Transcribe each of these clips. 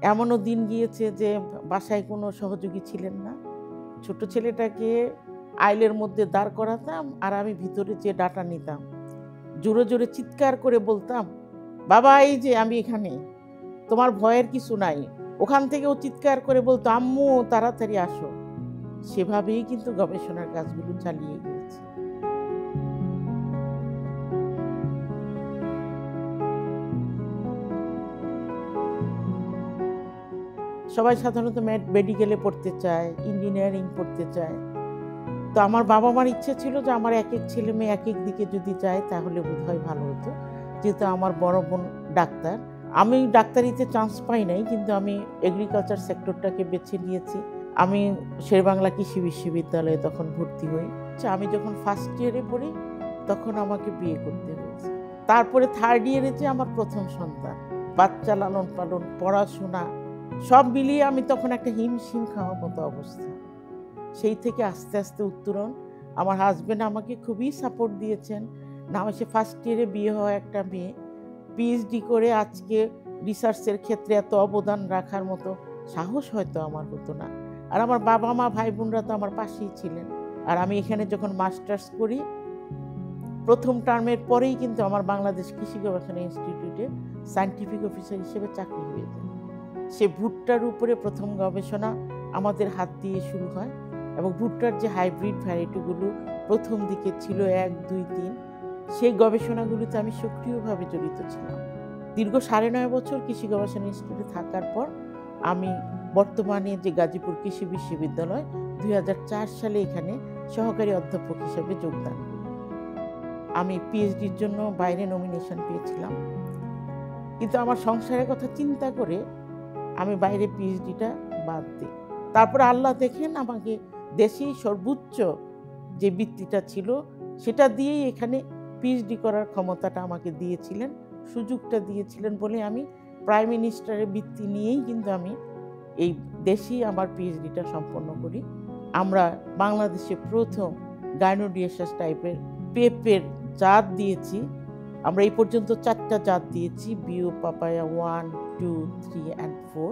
এমনও দিন গিয়েছে যে বাসায় কোনো সহযোগী ছিলেন না। ছোট ছেলেটাকে আইলের মধ্যে দাঁড় করাতাম আর আমি ভিতরে যেয়ে ডাটা নিতাম। জোরে, জোরে চিৎকার করে বলতাম, "বাবা এই যে আমি এখানে। তোমার ভয়ের কিছু নাই।" ওখান থেকে ও চিৎকার করে বলতো, "আম্মু তাড়াতাড়ি আসো।" সেভাবেই কিন্তু গবেষণার কাজগুলো চালিয়ে গিয়েছি। সবাই সাধারণত মেডিকেলে পড়তে চায়, ইঞ্জিনিয়ারিং পড়তে চায়। তো আমার বাবা-মার ইচ্ছে ছিল যে আমার একেক ছেলে-মেয়ে একেক দিকে যদি যায় তাহলে বোধহয় ভালো হতো। যেহেতু আমার বড় বোন ডাক্তার। আমি ডাক্তারিতে চান্স পাই নাই, কিন্তু আমি এগ্রিকালচার সেক্টরটাকে বেছে নিয়েছি। আমি শেরেবাংলা কৃষি বিশ্ববিদ্যালয়ে তখন ভর্তি হই। আমি যখন ফার্স্ট ইয়ারে পড়ি তখন আমাকে বিয়ে করতে হয়েছে। তারপরে থার্ড ইয়ারে যে আমার প্রথম সন্তান। বাচ্চা লালন-পালন, পড়াশোনা সব মিলিয়ে আমি তখন একটা হিমশিম খাওয়ার মতো অবস্থা। সেই থেকে আস্তে, আস্তে উত্তরণ। আমার হাসব্যান্ড আমাকে খুবই সাপোর্ট দিয়েছেন। না হয় সে ফার্স্ট ইয়ারে বিয়ে হওয়া একটা মেয়ে, পিএইচডি করে আজকে রিসার্চের ক্ষেত্রে এত অবদান রাখার মতো সাহস হয়তো আমার হতো না। আর আমার বাবা-মা, ভাই-বোনরা তো আমার পাশেই ছিলেন। আর আমি এখানে যখন মাস্টার্স করি, প্রথম টার্মের পরেই কিন্তু আমার বাংলাদেশ কৃষি গবেষণা ইনস্টিটিউটে সায়েন্টিফিক অফিসার হিসেবে চাকরি হয়ে যায়। সে ভুট্টার উপরে প্রথম গবেষণা আমাদের হাত দিয়ে শুরু হয় এবং ভুট্টার যে হাইব্রিড ভ্যারাইটিগুলো প্রথম দিকে ছিল ১, ২, ৩, সেই গবেষণাগুলিতে আমি সক্রিয়ভাবে জড়িত ছিলাম। দীর্ঘ ৯.৫ বছর কৃষি গবেষণা ইনস্টিটিউটে থাকার পর আমি বর্তমানে যে গাজীপুর কৃষি বিশ্ববিদ্যালয় ২০০৪ সালে এখানে সহকারী অধ্যাপক হিসেবে যোগদান করি। আমি পিএইচডির জন্য বাইরে নমিনেশন পেয়েছিলাম, কিন্তু আমার সংসারের কথা চিন্তা করে আমি বাইরে পিএইচডিটা বাদ দিই। তারপরে আল্লাহ দেখেন আমাকে দেশেই সর্বোচ্চ যে বৃত্তিটা ছিল সেটা দিয়েই এখানে পিএইচডি করার ক্ষমতাটা আমাকে দিয়েছিলেন, সুযোগটা দিয়েছিলেন বলে আমি প্রাইম মিনিস্টারের বৃত্তি নিয়েই কিন্তু আমি এই দেশেই আমার পিএইচডিটা সম্পন্ন করি। আমরা বাংলাদেশে প্রথম গাইনোডিয়াসাস টাইপের পেঁপের জাত দিয়েছি। আমরা এই পর্যন্ত ৪টা জাত দিয়েছি, বিউ পাপায়া 1, 2, 3 and 4।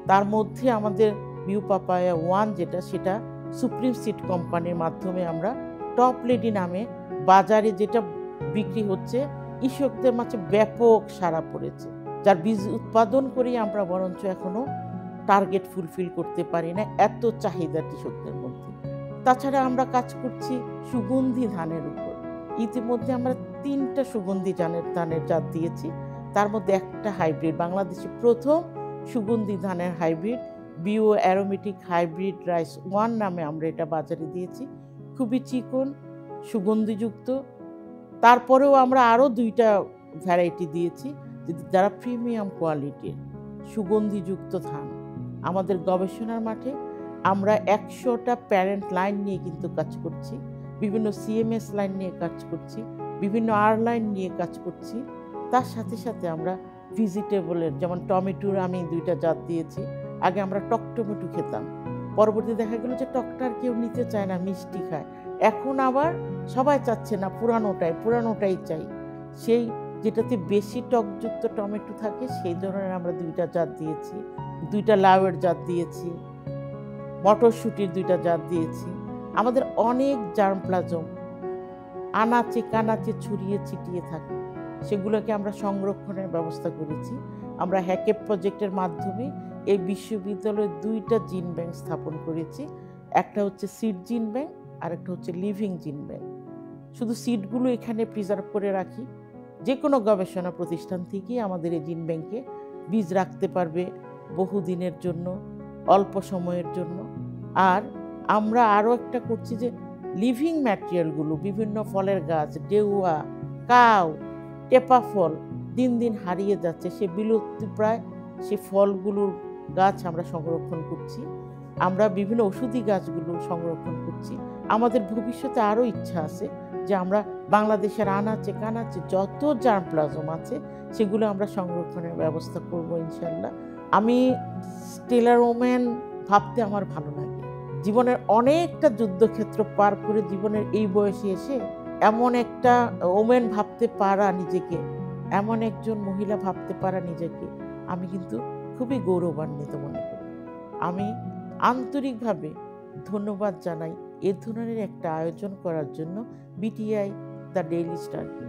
তার মধ্যে আমাদের বিউ পাপায়া 1 যেটা, সেটা সুপ্রিম সিড কোম্পানির মাধ্যমে আমরা টপ লেডি নামে বাজারে যেটা বিক্রি হচ্ছে, কৃষকদের মাঝে ব্যাপক সাড়া পড়েছে, যার বীজ উৎপাদন করেই আমরা বরঞ্চ এখনো টার্গেট ফুলফিল করতে পারি না, এত চাহিদা কৃষকদের মধ্যে। তাছাড়া আমরা কাজ করছি সুগন্ধি ধানের উপর। ইতিমধ্যে আমরা ৩টা সুগন্ধি ধানের জাত দিয়েছি, তার মধ্যে একটা হাইব্রিড, বাংলাদেশে প্রথম সুগন্ধি ধানের হাইব্রিড বিও অ্যারোমেটিক হাইব্রিড রাইস 1 নামে আমরা এটা বাজারে দিয়েছি। খুবই চিকন, সুগন্ধিযুক্ত। তারপরেও আমরা আরও 2টা ভ্যারাইটি দিয়েছি যারা প্রিমিয়াম কোয়ালিটির সুগন্ধিযুক্ত ধান। আমাদের গবেষণার মাঠে আমরা ১০০টা প্যারেন্ট লাইন নিয়ে কিন্তু কাজ করছি, বিভিন্ন সিএমএস লাইন নিয়ে কাজ করছি, বিভিন্ন আর লাইন নিয়ে কাজ করছি। তার সাথে সাথে আমরা ভেজিটেবলের, যেমন টমেটোর আমি 2টা জাত দিয়েছি। আগে আমরা টক টমেটো খেতাম, পরবর্তী দেখা গেল যে টকটা আর কেউ নিতে চায় না, মিষ্টি খায়। এখন আবার সবাই চাচ্ছে না, পুরানোটাই চাই। সেই যেটাতে বেশি টকযুক্ত টমেটো থাকে সেই ধরনের আমরা 2টা জাত দিয়েছি, 2টা লাউয়ের জাত দিয়েছি, মটরশুঁটির 2টা জাত দিয়েছি। আমাদের অনেক জার্মপ্লাজম আনাচে কানাচে ছড়িয়ে ছিটিয়ে থাকে, সেগুলোকে আমরা সংরক্ষণের ব্যবস্থা করেছি। আমরা হ্যাকেপ প্রজেক্টের মাধ্যমে এই বিশ্ববিদ্যালয়ে 2টা জিন ব্যাংক স্থাপন করেছি। একটা হচ্ছে সিড জিন ব্যাংক আর একটা হচ্ছে লিভিং জিন ব্যাংক। শুধু সিডগুলো এখানে প্রিজার্ভ করে রাখি, যে কোনো গবেষণা প্রতিষ্ঠান থেকেই আমাদের এই জিন ব্যাংকে বীজ রাখতে পারবে বহুদিনের জন্য, অল্প সময়ের জন্য। আর আমরা আরও একটা করছি যে লিভিং ম্যাটেরিয়ালগুলো, বিভিন্ন ফলের গাছ, ডেউয়া, কাউ, টেপা ফল দিন দিন হারিয়ে যাচ্ছে, সে বিলুপ্তিপ্রায় সে ফলগুলোর গাছ আমরা সংরক্ষণ করছি। আমরা বিভিন্ন ওষুধি গাছগুলো সংরক্ষণ করছি। আমাদের ভবিষ্যতে আরও ইচ্ছা আছে যে আমরা বাংলাদেশের আনাচে কানাচে যত জার্মপ্লাজম আছে সেগুলো আমরা সংরক্ষণের ব্যবস্থা করব ইনশাল্লাহ। আমি স্টেলার ওম্যান ভাবতে আমার ভালো লাগে। জীবনের অনেকটা যুদ্ধক্ষেত্র পার করে জীবনের এই বয়সে এসে এমন একটা ওমেন ভাবতে পারা নিজেকে, এমন একজন মহিলা ভাবতে পারা নিজেকে, আমি কিন্তু খুব খুবই গৌরবান্বিত মনে করি। আমি আন্তরিকভাবে ধন্যবাদ জানাই এ ধরনের একটা আয়োজন করার জন্য বিটিআই দ্য ডেইলি স্টারকে।